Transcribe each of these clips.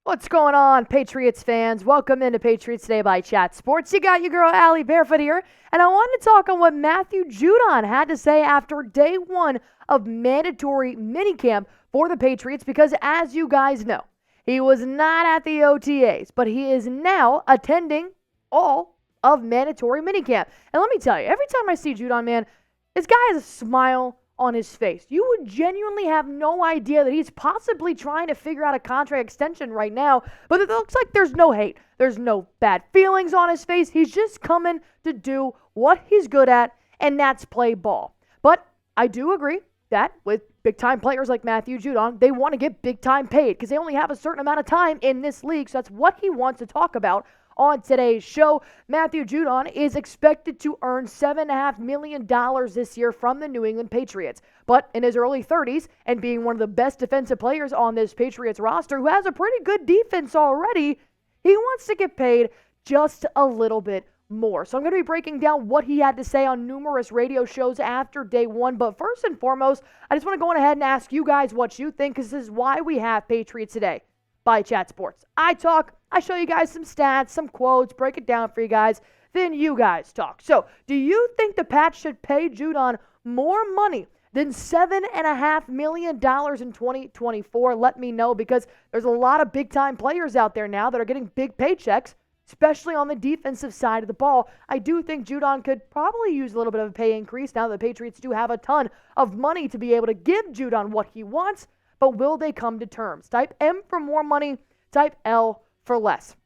What's going on, Patriots fans? Welcome into Patriots Today by Chat Sports. You got your girl, Allie Barefoot here, and I wanted to talk on what Matthew Judon had to say after day one of mandatory minicamp for the Patriots, because as you guys know, he was not at the OTAs, but he is now attending all of mandatory minicamp. And let me tell you, every time I see Judon, man, this guy has a smile on his face. You would genuinely have no idea that he's possibly trying to figure out a contract extension right now, but it looks like there's no hate. There's no bad feelings on his face. He's just coming to do what he's good at, and that's play ball. But I do agree that with big-time players like Matthew Judon, they want to get big-time paid because they only have a certain amount of time in this league, so that's what he wants to talk about on today's show. Matthew Judon is expected to earn $7.5 million this year from the New England Patriots. But in his early 30s and being one of the best defensive players on this Patriots roster, who has a pretty good defense already, he wants to get paid just a little bit more. So I'm going to be breaking down what he had to say on numerous radio shows after day one. But first and foremost, I just want to go ahead and ask you guys what you think, because this is why we have Patriots Today by Chat Sports. I talk, I show you guys some stats, some quotes, break it down for you guys, then you guys talk. So, do you think the Pats should pay Judon more money than $7.5 million in 2024? Let me know, because there's a lot of big-time players out there now that are getting big paychecks, especially on the defensive side of the ball. I do think Judon could probably use a little bit of a pay increase now that the Patriots do have a ton of money to be able to give Judon what he wants, but will they come to terms? Type M for more money, type L for less.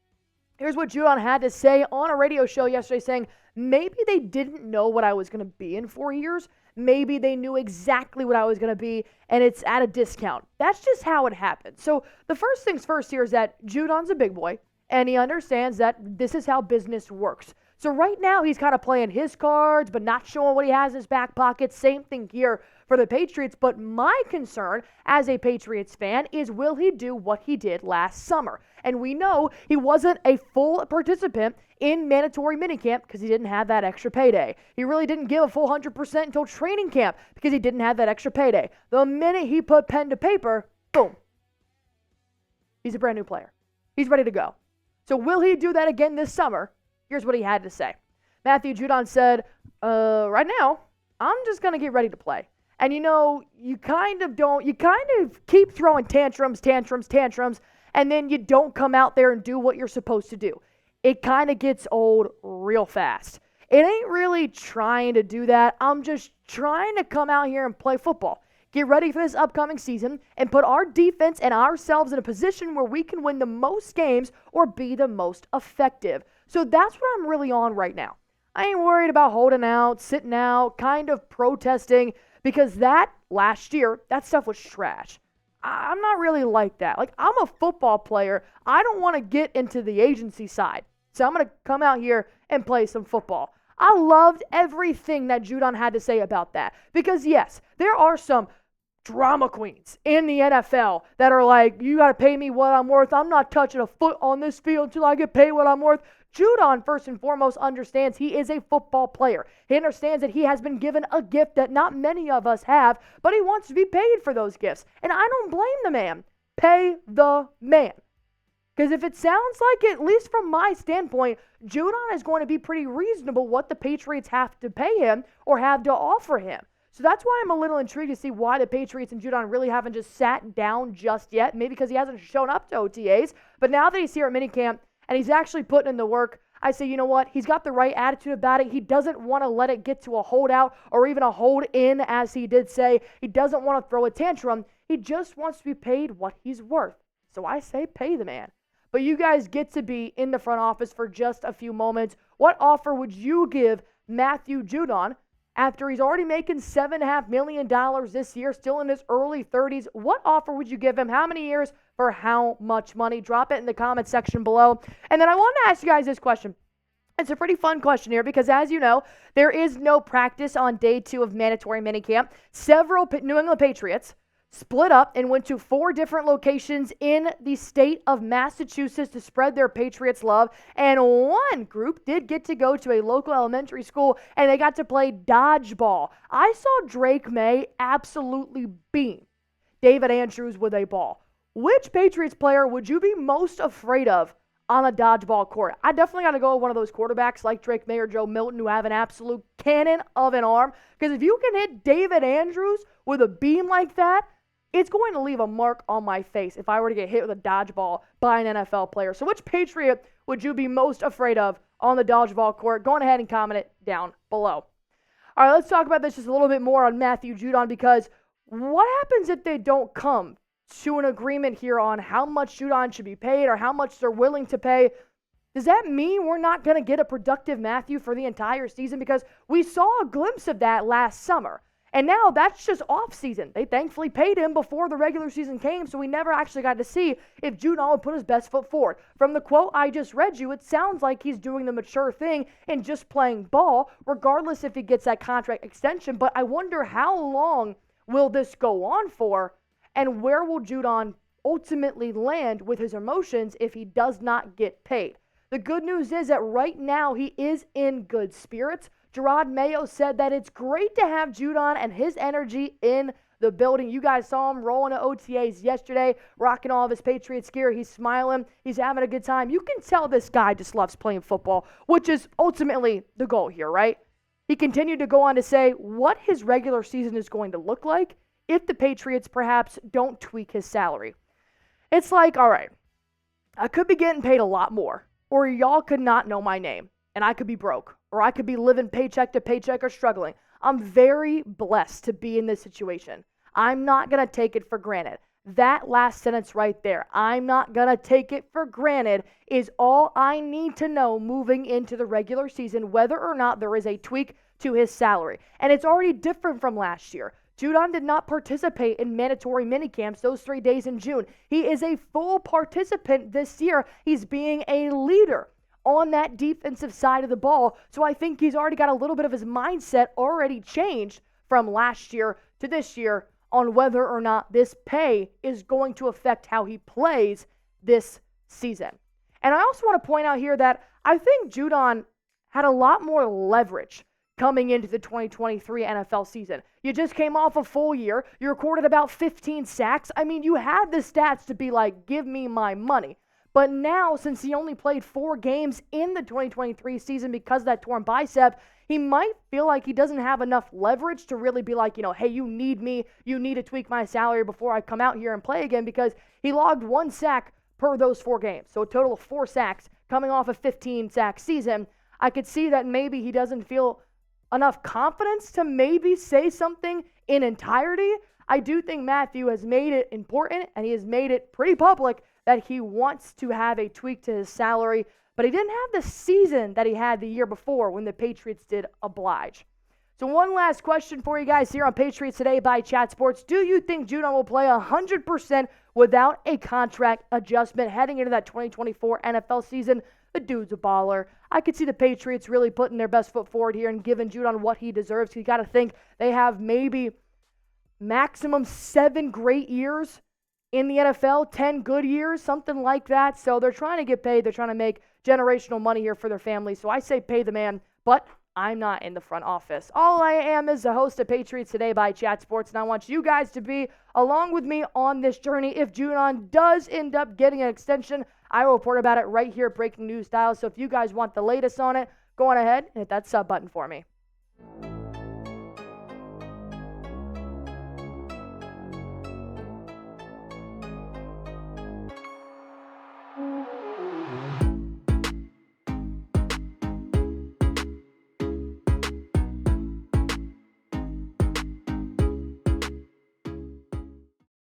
Here's what Judon had to say on a radio show yesterday, saying maybe they didn't know what I was going to be in 4 years. Maybe they knew exactly what I was going to be, and it's at a discount. That's just how it happened. So the first things first here is that Judon's a big boy, and he understands that this is how business works. So right now, he's kind of playing his cards, but not showing what he has in his back pocket. Same thing here for the Patriots. But my concern as a Patriots fan is, will he do what he did last summer? And we know he wasn't a full participant in mandatory minicamp because he didn't have that extra payday. He really didn't give a full 100% until training camp because he didn't have that extra payday. The minute he put pen to paper, boom, he's a brand new player. He's ready to go. So will he do that again this summer? Here's what he had to say. Matthew Judon said, right now, I'm just going to get ready to play. And you kind of keep throwing tantrums, and then you don't come out there and do what you're supposed to do. It kind of gets old real fast. It ain't really trying to do that. I'm just trying to come out here and play football. Get ready for this upcoming season and put our defense and ourselves in a position where we can win the most games or be the most effective. So that's what I'm really on right now. I ain't worried about holding out, sitting out, kind of protesting, because that last year, that stuff was trash. I'm not really like that. Like, I'm a football player. I don't want to get into the agency side. So I'm going to come out here and play some football. I loved everything that Judon had to say about that. Because, yes, there are some drama queens in the NFL that are like, you got to pay me what I'm worth. I'm not touching a foot on this field until I get paid what I'm worth. Judon, first and foremost, understands he is a football player. He understands that he has been given a gift that not many of us have, but he wants to be paid for those gifts. And I don't blame the man. Pay the man. Because if it sounds like it, at least from my standpoint, Judon is going to be pretty reasonable what the Patriots have to pay him or have to offer him. So that's why I'm a little intrigued to see why the Patriots and Judon really haven't just sat down just yet. Maybe because he hasn't shown up to OTAs. But now that he's here at minicamp and he's actually putting in the work, I say, you know what? He's got the right attitude about it. He doesn't want to let it get to a holdout or even a hold in, as he did say. He doesn't want to throw a tantrum. He just wants to be paid what he's worth. So I say pay the man. But you guys get to be in the front office for just a few moments. What offer would you give Matthew Judon after he's already making $7.5 million this year, still in his early 30s? What offer would you give him? How many years for how much money? Drop it in the comment section below. And then I want to ask you guys this question. It's a pretty fun question here because, as you know, there is no practice on day 2 of mandatory minicamp. Several New England Patriots split up and went to 4 different locations in the state of Massachusetts to spread their Patriots love. And one group did get to go to a local elementary school, and they got to play dodgeball. I saw Drake May absolutely beam David Andrews with a ball. Which Patriots player would you be most afraid of on a dodgeball court? I definitely got to go with one of those quarterbacks like Drake May or Joe Milton who have an absolute cannon of an arm. Because if you can hit David Andrews with a beam like that, it's going to leave a mark on my face if I were to get hit with a dodgeball by an NFL player. So which Patriot would you be most afraid of on the dodgeball court? Go on ahead and comment it down below. All right, let's talk about this just a little bit more on Matthew Judon, because what happens if they don't come to an agreement here on how much Judon should be paid or how much they're willing to pay? Does that mean we're not going to get a productive Matthew for the entire season? Because we saw a glimpse of that last summer. And now that's just offseason. They thankfully paid him before the regular season came, so we never actually got to see if Judon would put his best foot forward. From the quote I just read you, it sounds like he's doing the mature thing and just playing ball, regardless if he gets that contract extension. But I wonder, how long will this go on for, and where will Judon ultimately land with his emotions if he does not get paid? The good news is that right now he is in good spirits. Jerod Mayo said that it's great to have Judon and his energy in the building. You guys saw him rolling to OTAs yesterday, rocking all of his Patriots gear. He's smiling. He's having a good time. You can tell this guy just loves playing football, which is ultimately the goal here, right? He continued to go on to say what his regular season is going to look like if the Patriots perhaps don't tweak his salary. It's like, all right, I could be getting paid a lot more, or y'all could not know my name, and I could be broke, or I could be living paycheck to paycheck or struggling. I'm very blessed to be in this situation. I'm not going to take it for granted. That last sentence right there, I'm not going to take it for granted, is all I need to know moving into the regular season, whether or not there is a tweak to his salary. And it's already different from last year. Judon did not participate in mandatory minicamps those 3 days in June. He is a full participant this year. He's being a leader on that defensive side of the ball. So I think he's already got a little bit of his mindset already changed from last year to this year on whether or not this pay is going to affect how he plays this season. And I also want to point out here that I think Judon had a lot more leverage coming into the 2023 NFL season. You just came off a full year. You recorded about 15 sacks. I mean, you had the stats to be like, give me my money. But now, since he only played 4 games in the 2023 season because of that torn bicep, he might feel like he doesn't have enough leverage to really be like, hey, you need me. You need to tweak my salary before I come out here and play again, because he logged 1 sack per those 4 games. So a total of 4 sacks coming off a 15-sack season. I could see that maybe he doesn't feel enough confidence to maybe say something in entirety. I do think Matthew has made it important, and he has made it pretty public that he wants to have a tweak to his salary, but he didn't have the season that he had the year before when the Patriots did oblige. So one last question for you guys here on Patriots Today by Chat Sports. Do you think Judon will play 100% without a contract adjustment heading into that 2024 NFL season? The dude's a baller. I could see the Patriots really putting their best foot forward here and giving Judon what he deserves. You got to think they have maybe maximum 7 great years in the NFL, 10 good years, something like that. So they're trying to get paid. They're trying to make generational money here for their family. So I say pay the man, but I'm not in the front office. All I am is the host of Patriots Today by Chat Sports, and I want you guys to be along with me on this journey. If Judon does end up getting an extension, I will report about it right here at Breaking News Style. So if you guys want the latest on it, go on ahead and hit that sub button for me.